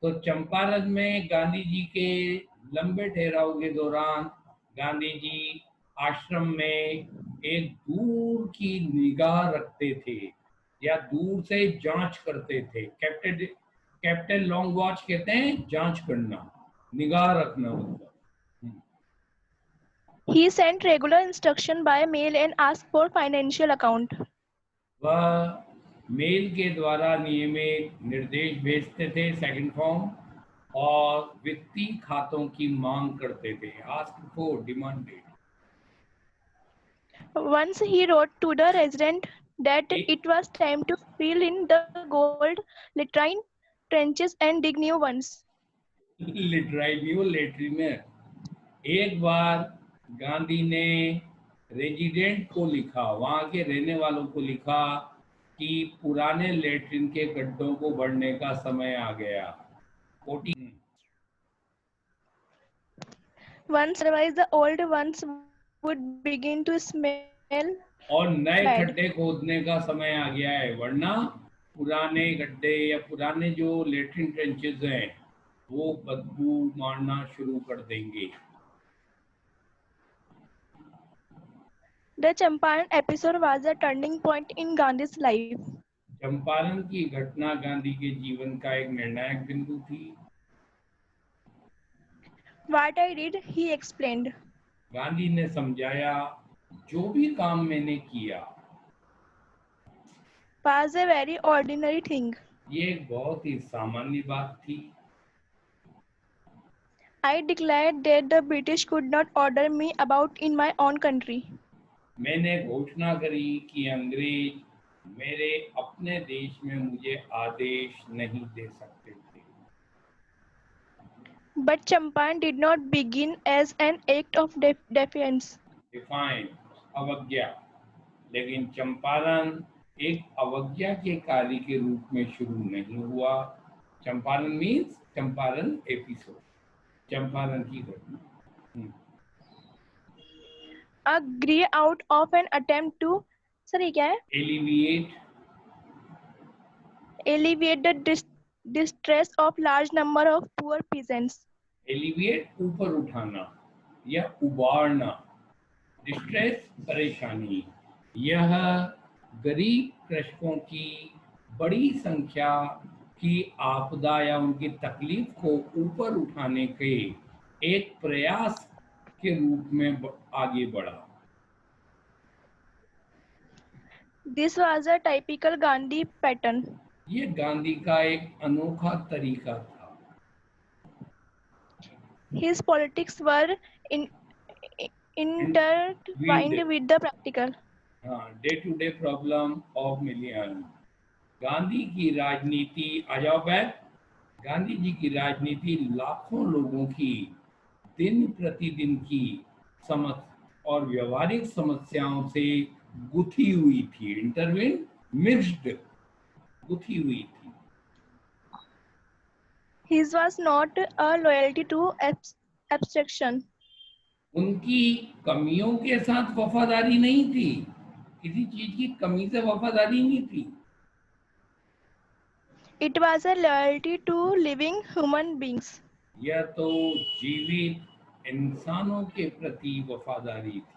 तो चंपारण में गांधी जी के लंबे ठहराव के दौरान गांधी जी आश्रम में एक दूर की निगाह रखते थे या दूर से जांच करते थे। कैप्टन कैप्टन लॉन्ग वॉच कहते हैं जांच करना, निगाह रखना मतलब। He sent regular instruction by mail and asked for financial account. वह मेल के द्वारा नियमित निर्देश भेजते थे, सेकंड फॉर्म, और वित्तीय खातों की मांग करते थे, ask for, demanded. Once he wrote to the resident that it was time to fill in the gold latrine trenches and dig new ones. Latrine में एक बार गांधी ने रेजिडेंट को लिखा, वहां के रहने वालों को लिखा कि पुराने लेटरिन के गड्ढों को भरने का समय आ गया। Once otherwise the old ones would begin to smell और नए bad. गड्ढे खोदने का समय आ गया है, वरना पुराने गड्ढे या पुराने जो लेटरिन ट्रेंचेस हैं वो बदबू मारना शुरू कर देंगे। The Champaran episode was a turning point in Gandhi's life. Champaran की घटना गांधी के जीवन का एक निर्णायक बिंदु थी। What I did, he explained. Gandhi ने समझाया, जो भी काम मैंने किया Was a very ordinary thing. ये एक बहुत ही सामान्य बात थी। I declared that the British could not order me about in my own country. मैंने घोषणा करी कि अंग्रेज मेरे अपने देश में मुझे आदेश नहीं दे सकते थे। But Champaran did not begin as an act of defiance. अवज्ञा, लेकिन चंपारण एक अवज्ञा के कार्य के रूप में शुरू नहीं हुआ। चंपारण मीन्स चंपारण एपिसोड, चंपारण की घटना। A grew out of an attempt to, sir, ये क्या है? Alleviate the distress of large number of poor peasants. Alleviate ऊपर उठाना या उबारना, डिस्ट्रेस परेशानी। यह गरीब कृषकों की बड़ी संख्या की आपदा या उनकी तकलीफ को ऊपर उठाने के एक प्रयास के रूप में आगे बढ़ा। This was a typical Gandhi pattern. ये गांधी का एक अनोखा तरीका था। His politics were intertwined with the practical. Day to day problem of million. Gandhi की राजनीति, आ जाओ बैक, गांधी जी की राजनीति लाखों लोगों की दिन प्रतिदिन की समझ और व्यवहारिक समस्याओं से गुथी हुई थी। इंटरविन, मिक्स्ड, गुथी हुई थी। His was not a loyalty to abstraction. उनकी कमियों के साथ वफादारी नहीं थी, किसी चीज की कमी से वफादारी नहीं थी। It was a loyalty to living human beings. यह तो जीवित इंसानों के प्रति वफादारी थी।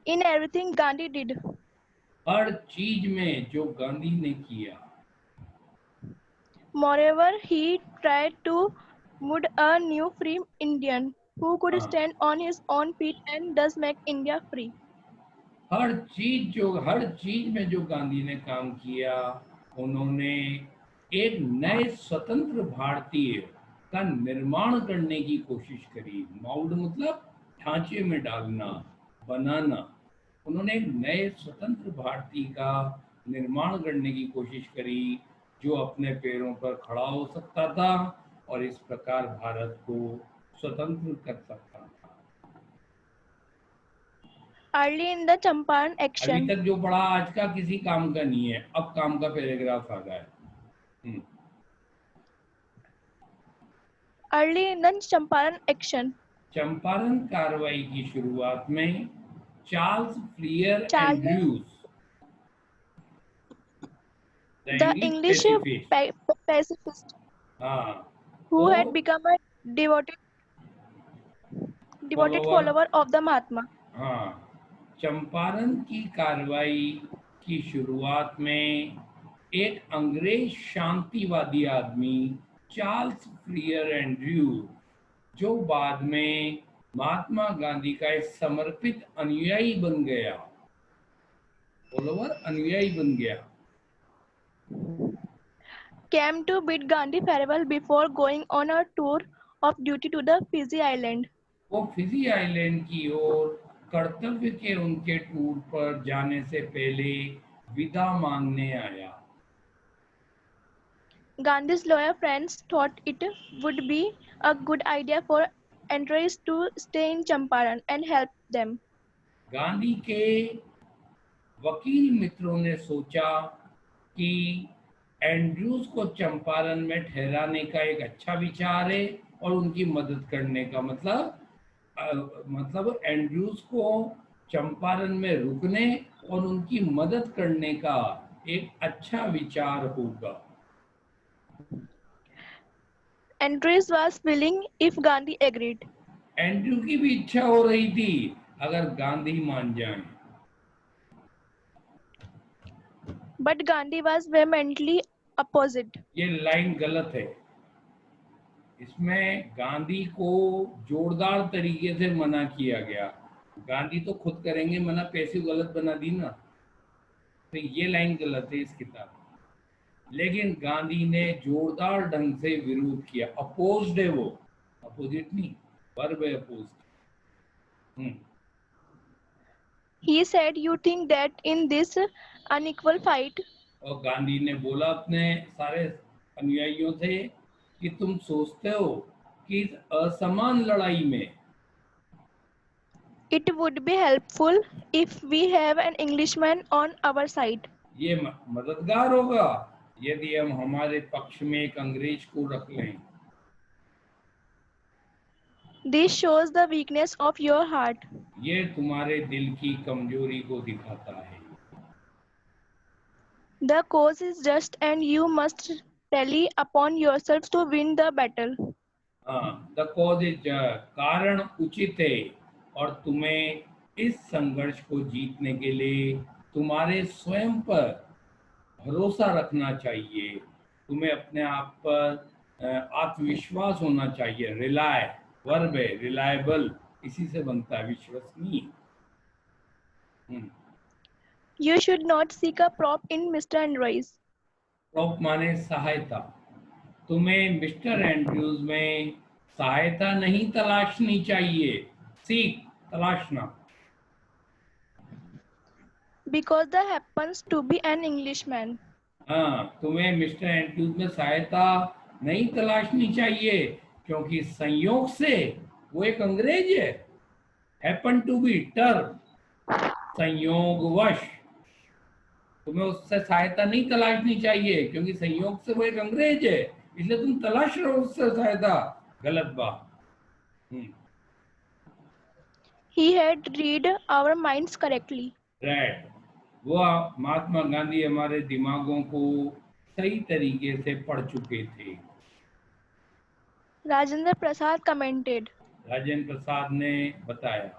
In everything Gandhi did. हर चीज में जो गांधी ने किया। Moreover, he tried to mold a new free Indian who could stand on his own feet and thus make India free. हर चीज में जो गांधी ने काम किया, उन्होंने एक नए स्वतंत्र भारतीय का निर्माण करने की कोशिश करी। माउल्ड मतलब ढांचे में डालना, बनाना। उन्होंने एक नए स्वतंत्र भारतीय का निर्माण करने की कोशिश करी जो अपने पैरों पर खड़ा हो सकता था और इस प्रकार भारत को स्वतंत्र कर सकता था। Early in the Champaran action. अभी तक जो पढ़ा आज का किसी काम का नहीं है, अब काम का पैराग्राफ आ गया है। Early in the Champaran action. Champaran कार्रवाई की शुरुआत में Charles फ्लियर Andrews, the English pacifist हाँ, who तो had become a devoted follower, follower of the Mahatma. हाँ, चंपारण की कार्रवाई की शुरुआत में एक अंग्रेज शांतिवादी आदमी चार्ल्स फ्रियर एंड्रयू, जो बाद में महात्मा गांधी का एक समर्पित अनुयायी बन गया, फॉलोवर अनुयायी बन गया, Came to bid Gandhi farewell before going on a tour of duty to the Fiji island. वो फिजी आइलैंड की ओर कर्तव्य के उनके टूर पर जाने से पहले विदा मांगने आया। Gandhi's lawyer friends thought it would be a good idea for Andres to stay in Champaran and help them. Gandhi के वकील मित्रों ने सोचा कि एंड्रूज को चंपारण में ठहराने का एक अच्छा विचार है और उनकी मदद करने का मतलब एंड्रूज को चंपारण में रुकने और उनकी मदद करने का एक अच्छा विचार होगा। Andres was willing if Gandhi agreed. Andrew की भी इच्छा हो रही थी अगर गांधी मान जाएं, But Gandhi was vehemently opposite. ये लाइन गलत है। इसमें गांधी को जोरदार तरीके से मना किया गया। गांधी तो खुद करेंगे मना, पैसे गलत बना दी ना, तो ये लाइन गलत है इस किताब में। लेकिन गांधी ने जोरदार ढंग से विरोध किया, अपोज्ड है वो, अपोजिट नहीं, वर्ब है opposed. He said, "You think that in this unequal fight, और गांधी ने बोला अपने सारे अनुयायियों से कि तुम सोचते हो कि इस असमान लड़ाई में it would be helpful if we have an Englishman on our side." ये मददगार होगा यदि हम हमारे पक्ष में एक अंग्रेज को रख लें। This shows the weakness of your heart. ये तुम्हारे दिल की कमजोरी को दिखाता है। The cause is just and you must rely upon yourself to win the battle. हाँ, द कॉज इज, कारण उचित है और तुम्हें इस संघर्ष को जीतने के लिए तुम्हारे स्वयं पर भरोसा रखना चाहिए, तुम्हें अपने आप पर आत्मविश्वास होना चाहिए। रिलाय वर्ब है, रिलायबल इसी से बनता है, विश्वसनीय। You should not seek a prop in Mr. Andrews. Prop माने सहायता। तुम्हें मिस्टर एंड्रयूज में सहायता नहीं तलाशनी चाहिए, सीख तलाशना। Because there happens to be an Englishman. हाँ, तुम्हें मिस्टर एंड्रयूज में सहायता नहीं तलाशनी चाहिए क्योंकि संयोग से वो एक अंग्रेज है। हैपन टू बी टर्म, संयोगवश तुम्हें उससे सहायता नहीं तलाशनी चाहिए क्योंकि संयोग से वो एक अंग्रेज है, इसलिए तुम तलाश रहे हो उससे सहायता। गलत बात। He had read our minds correctly. Right, वो महात्मा गांधी हमारे दिमागों को सही तरीके से पढ़ चुके थे। Rajendra Prasad commented. Rajendra Prasad ने बताया।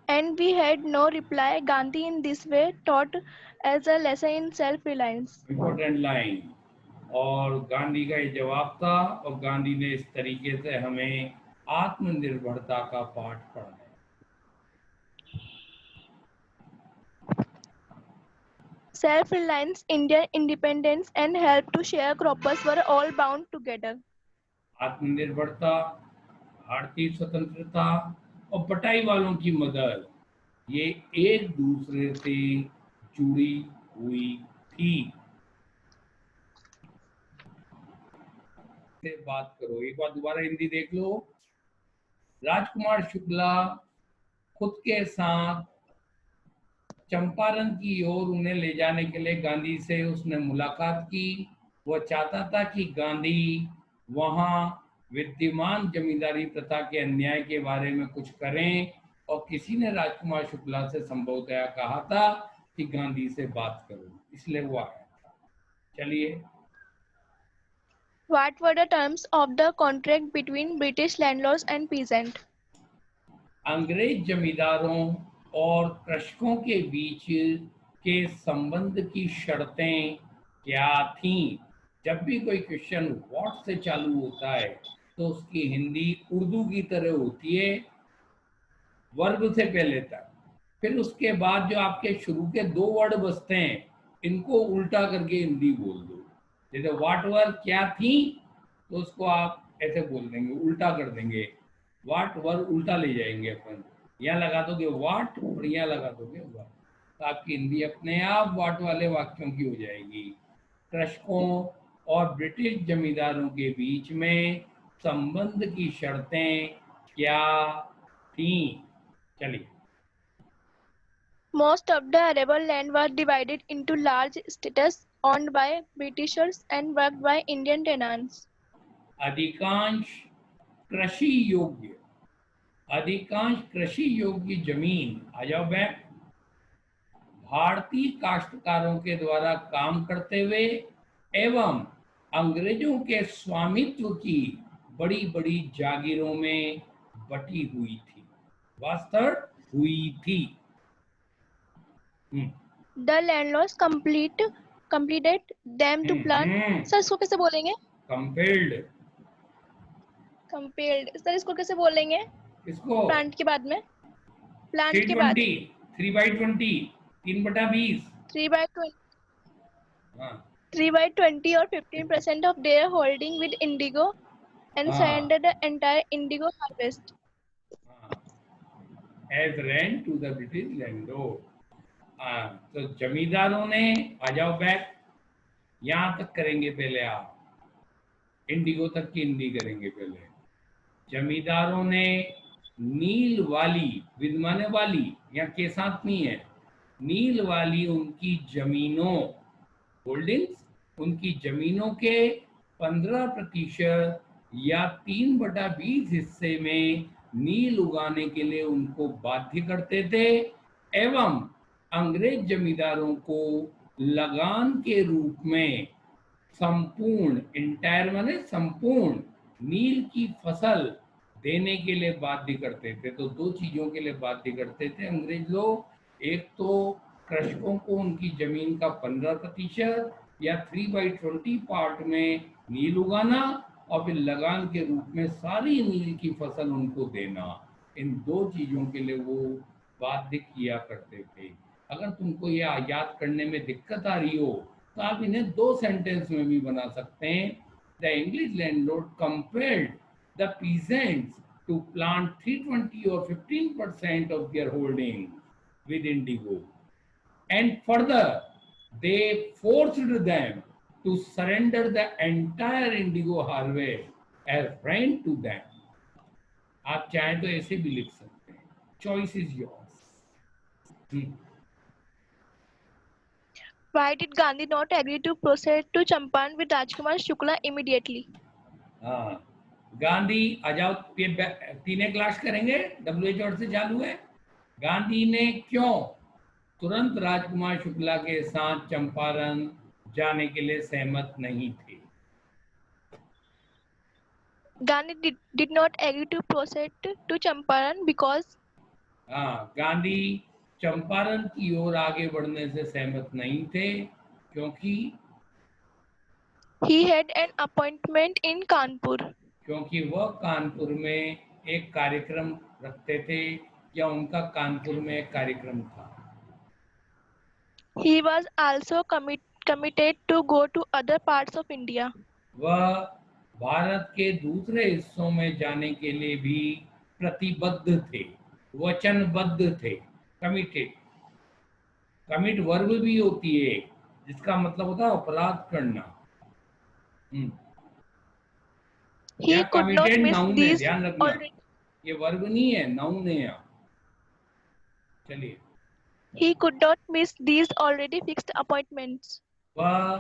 And we had no reply. Gandhi in this way taught as a lesson in self-reliance. Important line, और गांधी का ये जवाब था और गांधी ने इस तरीके से हमें आत्मनिर्भरता का पाठ पढ़ाया। Self-reliance, Indian independence, and help to sharecroppers were all bound together. आत्मनिर्भरता, भारतीय स्वतंत्रता और बटाई वालों की मदद, ये एक दूसरे से जुड़ी हुई थी। से बात करो, एक बार दोबारा हिंदी देख लो। राजकुमार शुक्ला खुद के साथ चंपारण की ओर उन्हें ले जाने के लिए गांधी से उसने मुलाकात की। वह चाहता था कि गांधी वहां विद्यमान जमींदारी प्रथा के अन्याय के बारे में कुछ करें और किसी ने राजकुमार शुक्ला से संभवतः कहा था कि गांधी से बात करो, इसलिए वो आया था। चलिए What were the terms of the contract between British landlords and peasants? अंग्रेज जमींदारों और कृषकों के बीच के संबंध की शर्तें क्या थीं? जब भी कोई क्वेश्चन व्हाट से चालू होता है तो उसकी हिंदी उर्दू की तरह होती है, वर्ब से पहले तक। फिर उसके बाद जो आपके शुरू के 2 वर्ड बचते हैं, इनको उल्टा करके हिंदी बोल दो। जैसे वाट वर क्या थी, तो उसको आप ऐसे बोल देंगे, उल्टा कर देंगे। वाट वर उल्टा ले जाएंगे अपन, यहाँ लगा दोगे वाट और यहाँ लगा दोगे वर, तो आपकी हिंदी अपने आप वाट वाले वाक्यों की हो जाएगी। कृषकों और ब्रिटिश जमींदारों के बीच में संबंध की शर्तें क्या थी? चलिए। Most of the arable land was divided into large estates owned by Britishers and worked by Indian tenants. अधिकांश कृषि योग्य अधिकांश कृषि योग्य जमीन, आ जाओ बैक, भारतीय काश्तकारों के द्वारा काम करते हुए एवं अंग्रेजों के स्वामित्व की बड़ी बड़ी जागीरों में बटी हुई थी, वास्तव हुई थी। The landlords completed them to plant. Sir इसको कैसे बोलेंगे? कंपेल्ड। Compelled. सर इसको कैसे बोलेंगे? किसको? प्लांट के बाद में? प्लांट के 320, बाद 3/20, 3/20। 3/20 हाँ 3/20 or 15% of their holding with Indigo and हाँ surrendered the entire Indigo harvest. As rent to the British landlord. तो जमींदारों ने, आ जाओ बैक, यहाँ तक करेंगे पहले आप, इंडिगो तक की हिंदी करेंगे पहले। जमींदारों ने नील वाली, विद्यमान वाली यहाँ के साथ नहीं है, नील वाली उनकी जमीनों, होल्डिंग्स, उनकी जमीनों के 15% या 3/20 हिस्से में नील उगाने के लिए उनको बाध्य करते थे एवं अंग्रेज जमींदारों को लगान के रूप में संपूर्ण, इंटायर माने संपूर्ण, नील की फसल देने के लिए बाध्य करते थे। तो 2 चीजों के लिए बाध्य करते थे अंग्रेज लोग, एक तो कृषकों को उनकी जमीन का 15% या 3/20 पार्ट में नील उगाना और फिर लगान के रूप में सारी नील की फसल उनको देना। इन 2 चीजों के लिए वो बाध्य किया करते थे। अगर तुमको ये याद करने में दिक्कत आ रही हो तो आप इन्हें 2 सेंटेंस में भी बना सकते हैं। The English landlord compelled the peasants to plant 320 or 15% of their holding with indigo, and further they forced them to surrender the entire indigo harvest as rent to them. आप चाहें तो ऐसे भी लिख सकते हैं, choice is yours. Why did Gandhi not agree to proceed to Champaran with Rajkumar Shukla immediately? हाँ, गांधी, आ जाओ, तीनों क्लास करेंगे, WHO से चालू है। गांधी ने क्यों तुरंत राजकुमार शुक्ला के साथ चंपारण जाने के लिए सहमत नहीं थे? Gandhi did not agree to proceed to Champaran because हाँ, गांधी चंपारण की ओर आगे बढ़ने से सहमत नहीं थे क्योंकि he had an appointment in Kanpur. क्योंकि वह कानपुर में एक कार्यक्रम रखते थे, या उनका कानपुर में एक कार्यक्रम था। He was also committed to go to other parts of India. वह भारत के दूसरे हिस्सों में जाने के लिए भी प्रतिबद्ध थे, वचनबद्ध थे। कमिटेड, कमिट वर्ब भी होती है जिसका मतलब होता है अपराध करना। He could not committed miss noun है, these ध्यान रखना, already. ये वर्ब नहीं है, नाउन है यहाँ। चलिए। He could not miss these already fixed appointments. वह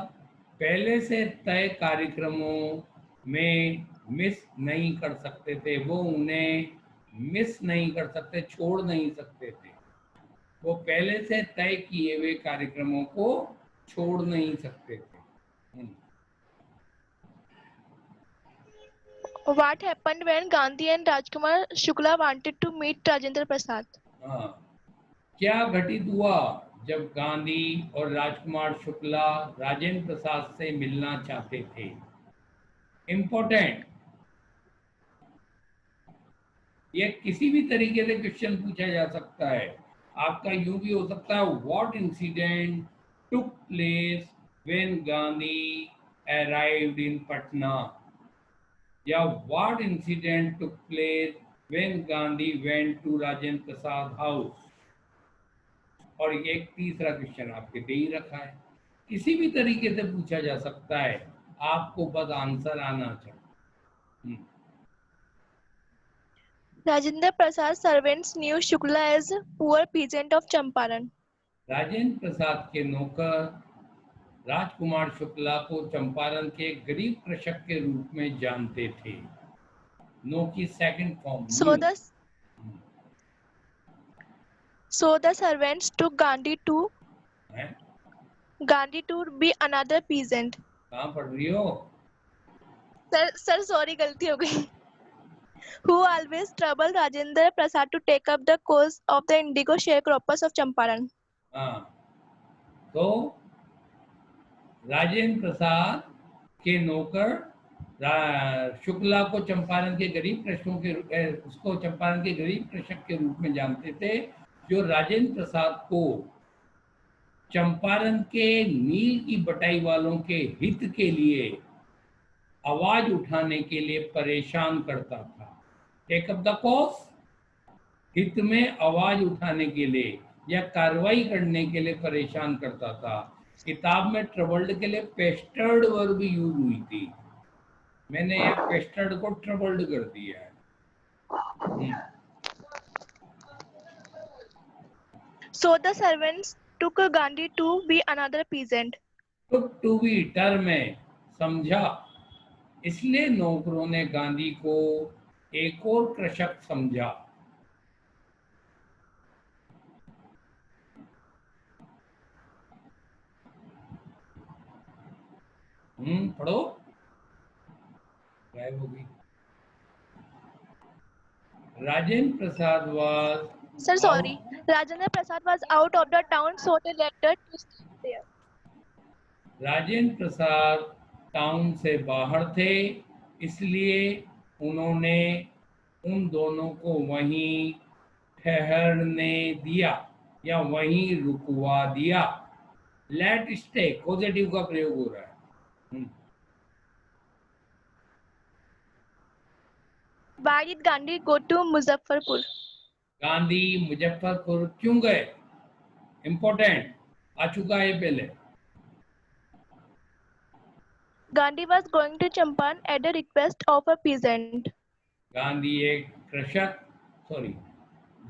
पहले से तय कार्यक्रमों में मिस नहीं कर सकते थे, वो उन्हें मिस नहीं कर सकते, छोड़ नहीं सकते थे। वो पहले से तय किए हुए कार्यक्रमों को छोड़ नहीं सकते थे। What happened when Gandhi and Rajkumar Shukla wanted to meet Rajendra Prasad? हाँ, क्या घटित हुआ जब गांधी और राजकुमार शुक्ला राजेंद्र प्रसाद से मिलना चाहते थे? इम्पोर्टेंट, ये किसी भी तरीके से क्वेश्चन पूछा जा सकता है। आपका यूं भी हो सकता है, what incident took place when Gandhi arrived in Patna, या what incident took place when Gandhi went to Rajendra Prasad house. और ये एक तीसरा क्वेश्चन आपके दे ही रखा है। किसी भी तरीके से पूछा जा सकता है, आपको बस आंसर आना चाहिए। Rajendra Prasad's servants knew Shukla as poor peasant of Champaran. Rajendra Prasad के नौकर राजकुमार शुक्ला को चंपारण के गरीब कृषक के रूप में जानते थे। नो की second form So the servants took Gandhi to be another peasant. कहाँ पढ़ रही हो? Sir, sorry, गलती हो गई. Who always troubled Rajendra Prasad to take up the cause of the indigo sharecroppers of Champaran. हाँ, तो राजेंद्र प्रसाद के नौकर शुक्ला को चंपारण के गरीब कृषक के रूप में जानते थे, जो राजेंद्र प्रसाद को चंपारण के नील की बटाई वालों के हित के लिए आवाज उठाने के लिए परेशान करता था। टेक अप द कॉज, हित में आवाज उठाने के लिए या कार्रवाई करने के लिए परेशान करता था। किताब में ट्रबल्ड के लिए पेस्टर्ड वर्ब यूज हुई थी, मैंने यहाँ पेस्टर्ड को ट्रबल्ड कर दिया है। So the servants took Gandhi to be another peasant. took to be term है, समझा, इसलिए नौकरों ने गांधी को एक और कृषक समझा। पढ़ो, गायब हो गई। Rajendra Prasad was Sir, sorry. Rajendra Prasad was out of the town, so they left her to stay there. Rajendra Prasad town से बाहर थे, इसलिए उन्होंने उन दोनों को वहीं ठहरने दिया या वहीं रुकवा दिया। लेट स्टे पॉजिटिव का प्रयोग हो रहा है। Why did Gandhi go to Muzaffarpur? Gandhi Muzaffarpur क्यों गए? इंपॉर्टेंट, आ चुका है पहले। Gandhi was going to Champaran at the request of a peasant.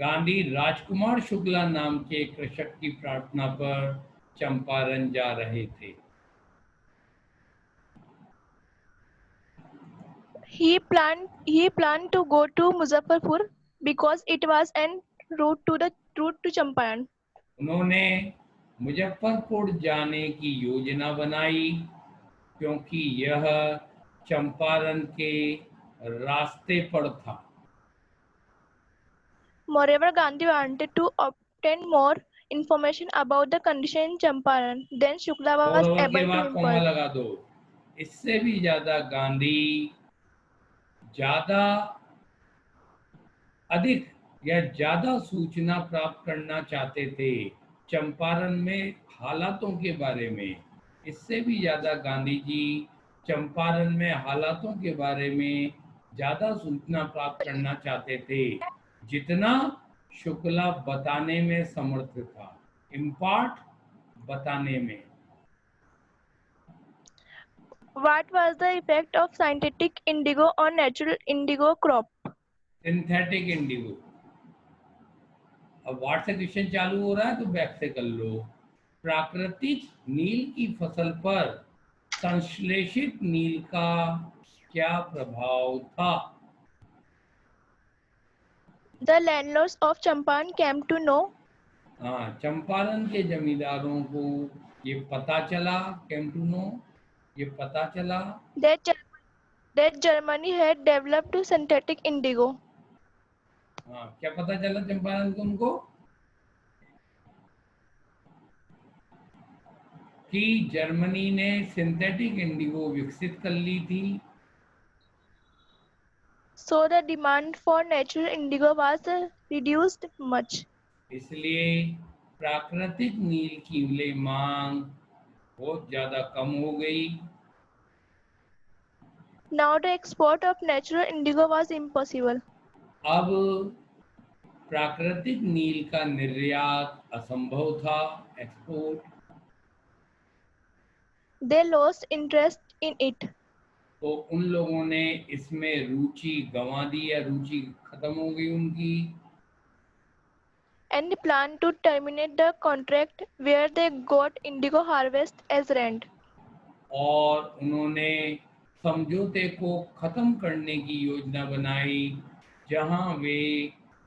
Gandhi Rajkumar Shukla नाम के कृषक की प्रार्थना पर चंपारण जा रहे थे। He planned to go to Muzaffarpur because it was en route to Champaran. उन्होंने मुजफ्फरपुर जाने की योजना बनाई क्योंकि यह चंपारण के रास्ते पर था। Moreover, Gandhi wanted to obtain more information about the condition in Champaran. Then Shukla was able to comma लगा दो। इससे भी ज्यादा गांधी ज्यादा सूचना प्राप्त करना चाहते थे चंपारण में हालातों के बारे में। इससे भी ज्यादा गांधी जी चंपारण में हालातों के बारे में ज्यादा सूचना प्राप्त करना चाहते थे जितना शुक्ला बताने में समर्थ था। इम्पार्ट, बताने में। What was the effect of synthetic indigo on natural indigo crop? Synthetic Indigo. अब वाट से क्वेश्चन चालू हो रहा है तो बैक से कर लो। प्राकृतिक नील की फसल पर संश्लेषित नील का क्या प्रभाव था? The landlords of Champaran came to know. हाँ, चंपारण के जमींदारों को ये पता चला, came to know, ये पता चला that Germany had developed synthetic indigo. हाँ, क्या पता चला चंपारण को उनको? कि जर्मनी ने सिंथेटिक इंडिगो विकसित कर ली थी, So the demand for natural indigo was reduced much. इसलिए प्राकृतिक नील की मांग बहुत ज्यादा कम हो गई। Now the export of natural indigo was impossible. अब प्राकृतिक नील का निर्यात असंभव था, export. They lost interest in it तो उन लोगों ने इसमें रुचि गंवा दी या रुचि खत्म हो गई उनकी, and planned to terminate the contract where they got indigo harvest as rent. और उन्होंने समझौते को खत्म करने की योजना बनाई जहां वे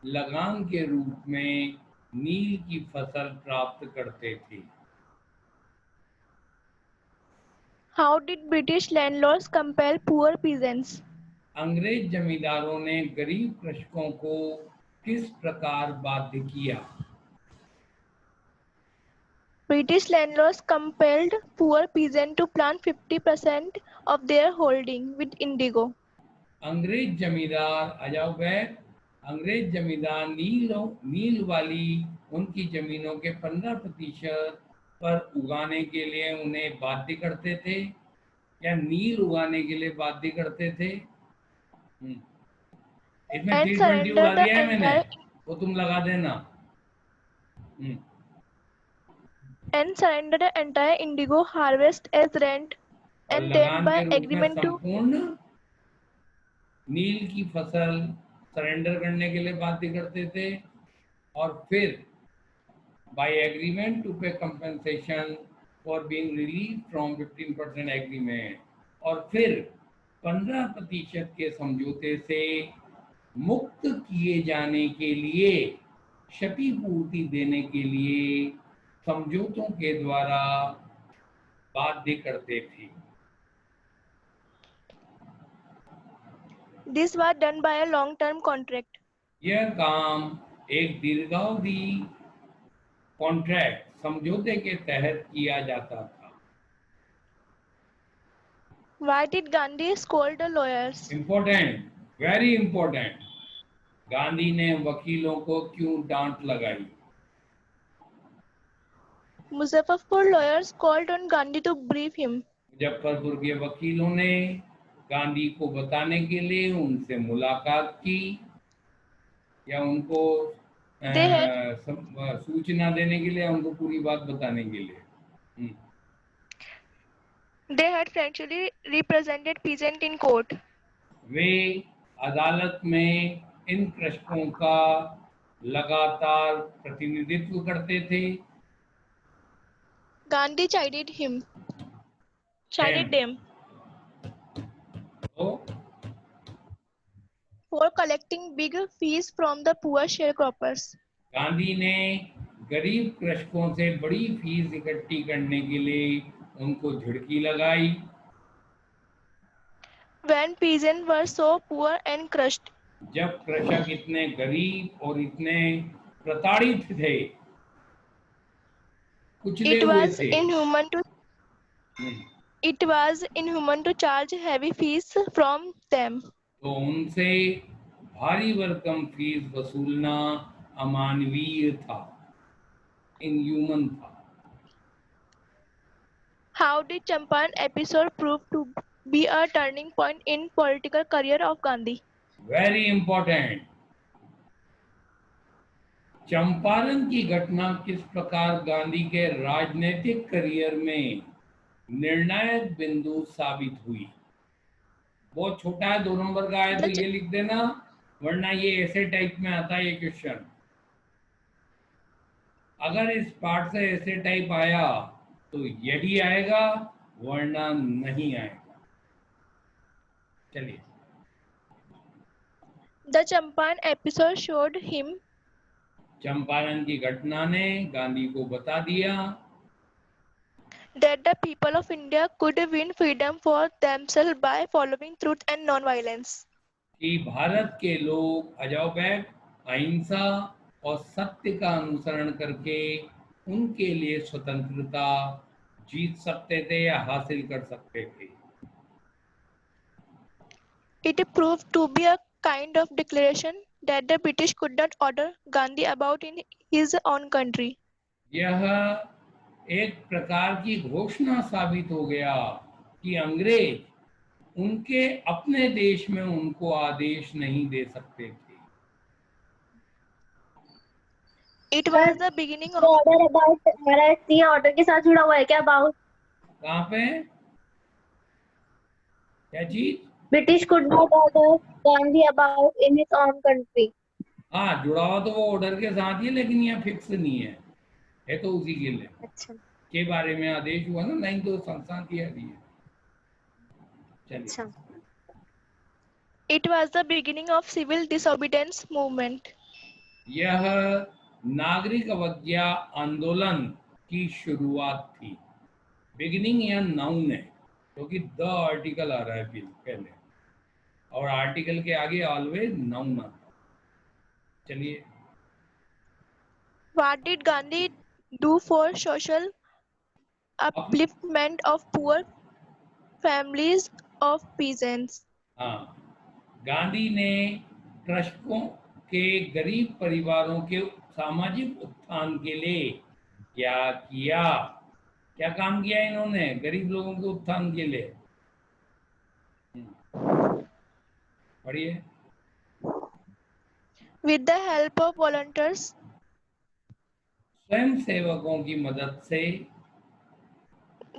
लगान के रूप में नील की फसल प्राप्त करते थे। How did British landlords compel poor peasants? अंग्रेज जमींदारों ने गरीब कृषकों को किस प्रकार बाध्य किया? British landlords compelled poor peasants to plant 50% of their holding with indigo. अंग्रेज जमींदार अजाओ बैग अंग्रेज जमींदार नील वाली उनकी जमीनों के 15% पर उगाने के लिए उन्हें बाध्य करते थे या नील उगाने के लिए बाध्य करते थे। इसमें And 320 surrender उड़ा the दिया है मैंने, entire वो तुम लगा देना। and surrender the entire indigo harvest as rent और and then लगान by के रूप में agreement to संपूर्ण नील की फसल सरेंडर करने के लिए बाध्य करते थे और फिर by agreement to pay compensation for being relieved from 15% agreement और फिर 15% के समझौते से मुक्त किए जाने के लिए क्षतिपूर्ति देने के लिए समझौतों के द्वारा बाध्य करते थे। this was done by a long-term contract. यह काम एक दीर्घावधि कॉन्ट्रैक्ट समझौते के तहत किया जाता था। Why did Gandhi scold the lawyers? Important, very important. Gandhi ने वकीलों को क्यों डांट लगाई? Muzaffarpur lawyers called on Gandhi to brief him. Muzaffarpur के वकीलों ने गांधी को बताने के लिए उनसे मुलाकात की या उनको They had सूचना देने के लिए, उनको पूरी बात बताने के लिए। they had frankly represented peasant in court. वे अदालत में इन कृषकों का लगातार प्रतिनिधित्व करते थे। Gandhi chided them तो for collecting big fees from the poor sharecroppers. Gandhi ने गरीब कृषकों से बड़ी फीस इकट्ठी करने के लिए उनको झिड़की लगाई। When peasants were so poor and crushed, जब कृषक इतने गरीब और इतने प्रताड़ित थे, कुचले it हुए was थे, inhuman to charge heavy fees from them. तो उनसे भारी भरकम फीस वसूलना अमानवीय था, इनह्यूमन था। How did Champaran episode prove to be a turning point in political career of Gandhi? Very important. Champaran की घटना किस प्रकार गांधी के राजनीतिक करियर में निर्णायक बिंदु साबित हुई? बहुत छोटा है, 2 नंबर का है तो ये लिख देना, वरना ये ऐसे टाइप में आता है ये क्वेश्चन। अगर इस पार्ट से ऐसे टाइप आया तो यही आएगा, वरना नहीं आएगा। चलिए, The Champaran episode showed him Champaran की घटना ने गांधी को बता दिया that the people of India could win freedom for themselves by following truth and non-violence. कि भारत के लोग अजाओबैग अहिंसा और सत्य का अनुसरण करके उनके लिए स्वतंत्रता जीत सकते थे या हासिल कर सकते थे। It proved to be a kind of declaration that the British could not order Gandhi about in his own country. यह एक प्रकार की घोषणा साबित हो गया कि अंग्रेज उनके अपने देश में उनको आदेश नहीं दे सकते थे। It was the beginning of order about हमारा सी ऑर्डर के साथ जुड़ा हुआ है क्या? अबाउट कहाँ पे क्या चीज? British could not order Gandhi about in his own country. हाँ, जुड़ा हुआ तो वो ऑर्डर के साथ ही है, लेकिन यह फिक्स नहीं है तो उसी के लिए अच्छा के बारे में आदेश हुआ ना, नहीं तो संस्थान की है। चलिए। अच्छा। it was the beginning of civil disobedience movement. यह नागरिक अवज्ञा आंदोलन की शुरुआत थी। बिगिनिंग या नाउन है क्योंकि द आर्टिकल आ रहा है पहले और आर्टिकल के आगे ऑलवेज नाउन आता है। चलिए। What did Gandhi do for social upliftment of poor families of peasants? हाँ, गांधी ने कृषकों के गरीब परिवारों के सामाजिक उत्थान के लिए क्या किया? क्या काम किया इन्होंने गरीब लोगों के उत्थान के लिए? पढ़िए। With the help of volunteers, स्वयं सेवकों की मदद से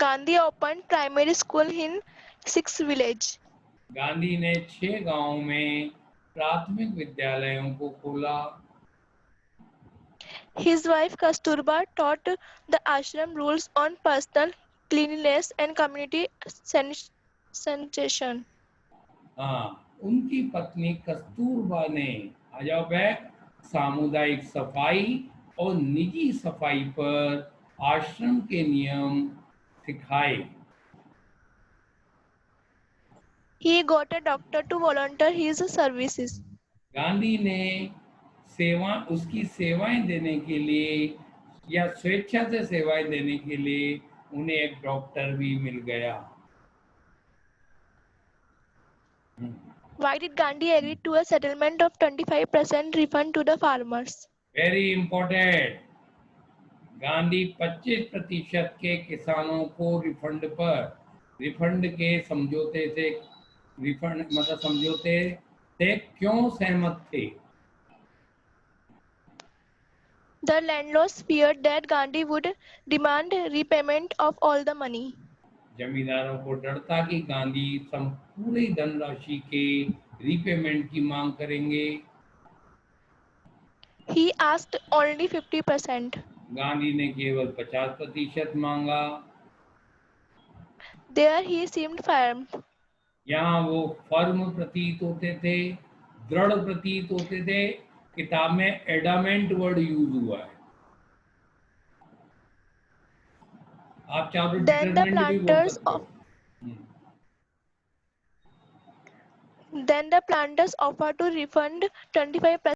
Gandhi opened primary school in 6 villages. Gandhi ने 6 गांवों में प्राथमिक विद्यालयों को खोला। His wife Kasturba taught the ashram rules on personal cleanliness and community sanitation. हाँ, उनकी पत्नी कस्तूरबा ने अजाबैग सामुदायिक सफाई और निजी सफाई पर आश्रम के नियम सिखाए। He got a doctor to volunteer his services. Gandhi ने उसकी सेवाएं देने के लिए या स्वेच्छा से सेवाएं देने के लिए उन्हें एक डॉक्टर भी मिल गया। Why did Gandhi agree to a settlement of 25% refund to the farmers? Very important. Gandhi 25% के किसानों को रिफंड के समझौते से समझौते से क्यों सहमत थे? The landlords feared that Gandhi would demand repayment of all the money. जमींदारों को डर था कि गांधी पूरी धनराशि के रीपेमेंट की मांग करेंगे। He asked only 50%. गांधी ने केवल 50% मांगा। There he seemed firm. यहाँ वो फर्म प्रतीत होते थे, दृढ़ प्रतीत होते थे। किताब में एडामेंट वर्ड यूज हुआ है। आप चाहो तो Then the डिटरमेंट भी बोल planters सकते of हो। then the planters offered to refund 25%